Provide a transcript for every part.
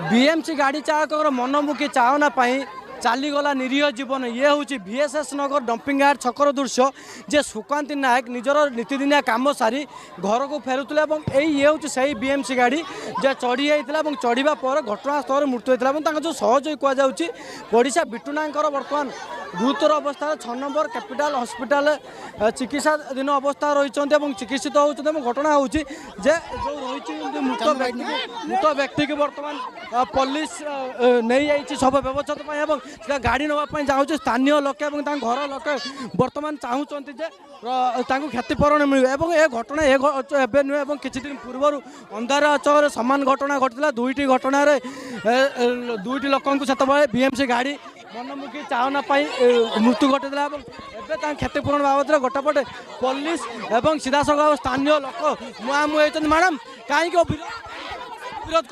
BMC गाड़ी चालक मनमुखी चाहना चलीगला निरीह जीवन ये हूँ VSS नगर डंपिंग यार्ड छकर दृश्य जे सुकांती नायक निजर नीतिदिनिया काम सारी घर को फेरुले ये हूँ से BMC गाड़ी जे चढ़ी जाता चढ़ा पर घटनास्थल मृत्यु होता जो सहज कहुच्छी पड़िशा बिटुना बर्तमान गुरुतर अवस्था 6 नंबर कैपिटल हॉस्पिटल चिकित्साधीन अवस्था रही चिकित्सित होती घटना हूँ जे जो रही मृत व्यक्ति की बर्तमान पुलिस नहीं जाइए सब व्यवस्था गाड़ी नापी चाहूँ स्थानीय लोके घर लोके बर्तमान चाहूँगी क्षतिपूरण मिले ए घटना एवं नुहे किसी दिन पूर्व अंधार अचल सामान घटना घटी दुईटी घटन दुईटी लोक से BMC गाड़ी मनमुखी चाहना मृत्यु घटीला क्षतिपूरण बाबद गोटेपटे पुलिस एवं सीधासख स्थानीय लोक मुहांमुही होती मैडम कहीं विरोध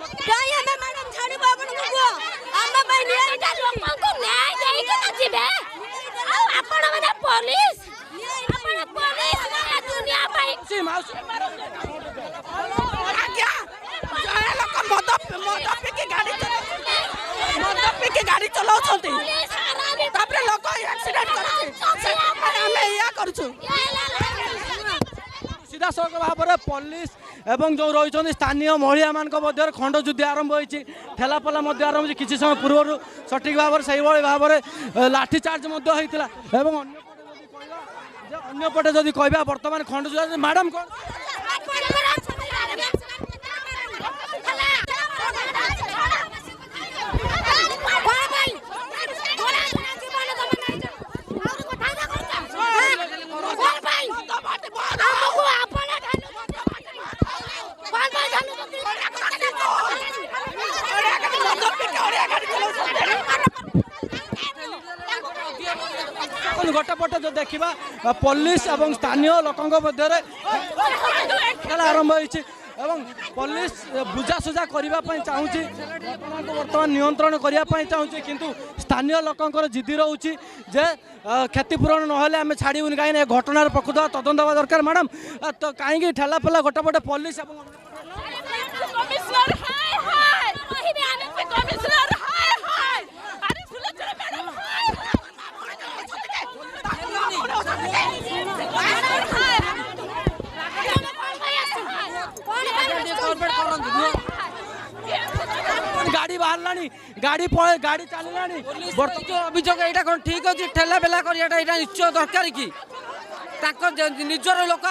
गाड़ी चलाऊ सीधासख भाव में पुलिस एवं जो रही स्थानीय महिला मान खंड युद्ध आरंभ होती ठेलापला आरंभ हो किसी समय पूर्व सठिक भाव में से भाव में लाठीचार्ज होता अंपटे जदि कह बर्तमान खंड युद्ध मैडम कौन गोटेपटे जो देखा पुलिस और स्थानीय लोकों मध्य आरंभ होती पुलिस बुझासुझा करने चाहूँगी बर्तमान नियंत्रण करने चाहूँगी किंतु स्थानीय लोकों जिद्दी रोचे जे क्षतिपूरण ना आम छाड़बूनि कहीं घटनार प्रकृत तदंत हवा दरकार मैडम तो कहीं ठेलापेला गोटेपटे पुलिस गाड़ी बाहर गाड़ी गाड़ी चलला अभियोग यहाँ कौन ठीक अच्छे ठेला बेला कर निश्चय दरकार कि निजर लोक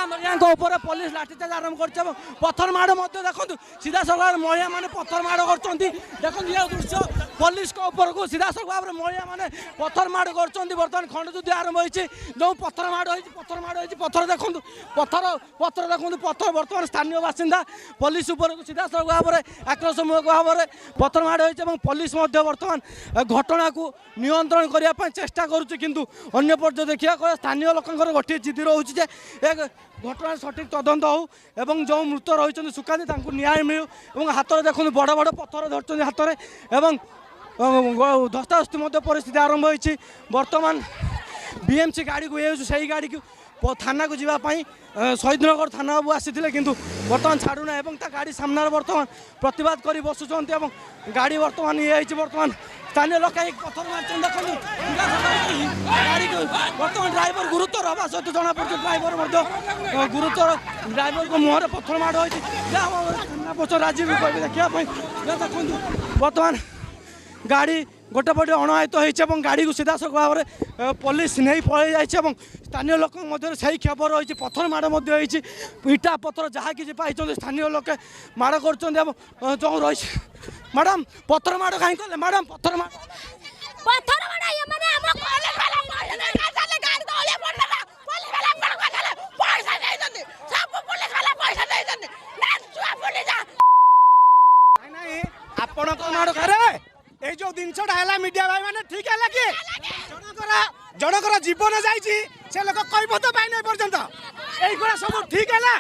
पुलिस लाठीचार्ज आरंभ कर पत्थर माड़ देखो सीधा सखा महिला मैंने पत्थर माड़ कर देखो ये दृश्य पुलिस को सीधा सख भाव में महिला मैंने पत्थर माड़ कर बर्तमान खंड युद्ध आरंभ होती जो पत्थर माड़ होती पत्थर देखो पत्थर देखो पत्थर बर्तमान स्थानीय बासिंदा पुलिस सीधा सख भाव में आक्रोशमूलक भाव में पत्थर माड़ होती पुलिस बर्तमान घटना को नियंत्रण करने चेष्टा करुच्ची किंतु अन्य पर्याय देखा स्थानीय लोक गोटे जिद रोचे जे घटना सठिक तदंत हो एवं जो मृत रही सुखाती न्याय मिलू हाथ में देखो बड़ बड़ पत्थर धरते हाथ में धस्ताधस्ती परिस्थिति आरंभ होती बर्तमान BMC गाड़ी को ये से गाड़ी को थाना को जावाई शहीदनगर थाना बाबू आसी किंतु बर्तमान छाड़ूना एवं गाड़ी सामने बर्तमान प्रतिवाद कर बसुंट गाड़ी बर्तमान ये बर्तमान स्थानीय लोक पत्थर मार्च देखो गाड़ी बर्तमान ड्राइवर गुरुतर हवा सहित जना पड़े ड्राइवर गुरुतर ड्राइवर को मुहर पत्थर माड़ होती राजीव कह देखापी देखो बर्तमान गाड़ी गोटेपटे अणायत हो गाड़ी को सीधासख भाव में पुलिस नहीं पलि जाइए स्थानीय लोक से खबर रही पत्थर माड़ इटा पत्थर जहाँ कि पाई स्थानीय लोक माड़ कर जो रही मैडम पत्थर माड़ कहीं कले मैडम पत्थर माड़ आपण माड़ करे ये जो जिनसा है मीडिया भाई मैंने ठीक है कि जनकर जीवन जा लोक कह तो पाई नहीं पर्यंत यही सब ठीक है ना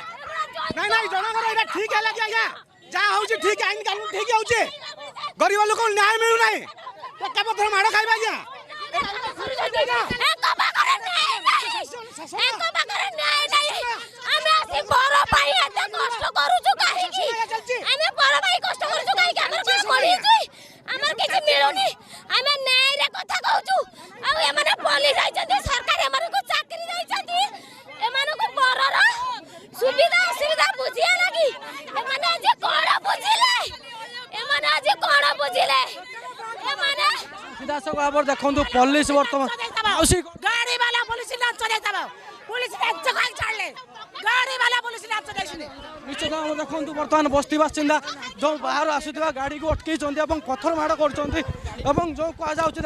नहीं जनकर ये ठीक है कि आज्ञा जहाँ हूँ ठीक आईन कानून ठीक हो गरीब लोक न्याय मिलू ना पक्का पत्थर माड़ खाइबा ସିଧାସଳଖ ଭାବରେ ଦେଖନ୍ତୁ ପୋଲିସ ବର୍ତ୍ତମାନ ମାଉସୀ गाड़ी वाला पुलिस लांच देता पुलिस लांच काहे छाड़ले गाड़ी वाला पुलिस लांच देछनी ନିଶ୍ଚିତ ଭାବରେ ଦେଖନ୍ତୁ ବର୍ତ୍ତମାନ ବସ୍ତି ବାସିନ୍ଦା ଯେଉଁ ବାହାରୁ ଆସୁଥିବା ଗାଡ଼ିକୁ ଅଟକେଇଛନ୍ତି ଏବଂ ପଥର ମାଡ଼ କରୁଛନ୍ତି ଏବଂ ଯେଉଁ କୁହାଯାଉଛି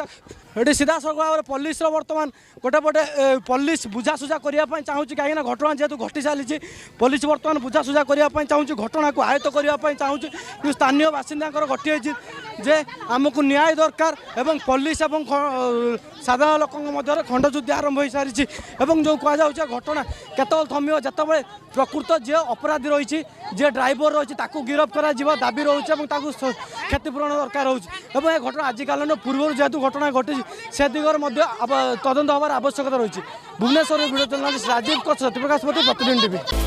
ଏଠି ସିଧାସଳଖ ଭାବରେ ପୋଲିସର ବର୍ତ୍ତମାନ ଗୋଟେ ପଟେ ପୋଲିସ ବୁଝାସୁଝା କରିବା ପାଇଁ ଚାହୁଁଛି କାହିଁକିନା ଘଟଣା ଯେହେତୁ ଘଟି ଚାଲିଛି ପୋଲିସ ବର୍ତ୍ତମାନ ବୁଝାସୁଝା କରିବା ପାଇଁ ଚାହୁଁଛି ଘଟଣାକୁ ଆୟତ୍ତ କରିବା ପାଇଁ ଚାହୁଁଛି କିନ୍ତୁ ସ୍ଥାନୀୟ ବାସିନ୍ଦାଙ୍କର ଗୋଟିଏ ହେଇଛି ଯେ ଆମକୁ ନ୍ୟାୟ ଦରକାର ଏବଂ ପୋଲିସ ଏବଂ ସାଧାରଣ ଲୋକଙ୍କ ମଧ୍ୟରେ ଖଣ୍ଡଯୁଦ୍ଧ ଆରମ୍ଭ ହୋଇସାରିଛି ଏବଂ ଯେଉଁ କୁହାଯାଉଛି ଘଟଣା କେତେବେଳେ ଥମିବ ଯେତେବେଳେ ପ୍ରକୃତ ଯିଏ ଅପରାଧୀ ରହିଛି ଯିଏ ଡ୍ରାଇଭର ରହିଛି ତାକୁ ଗିରଫ କରାଯିବ ଦାବି ରହୁଛି ଏବଂ ତାକୁ କ୍ଷତିପୂରଣ ଦରକାର ହେଉଛି ଏବଂ ଏ ଘଟଣା ଆଜିକାଲିର ପୂର୍ବରୁ ଯେହେତୁ ଘଟଣା ଘଟିଛି ସେ ଦିଗରେ ମଧ୍ୟ ତଦନ୍ତ ହେବାର ଆବଶ୍ୟକତା ରହିଛି ଭୁବନେଶ୍ୱରର ଭିଡ଼ିଓ ଜର୍ଣ୍ଣାଲିଷ୍ଟ ରାଜୀବଙ୍କ ସତ୍ୟପ୍ରକାଶ ପତି ପ୍ରତିଦିନ ଟିଭି।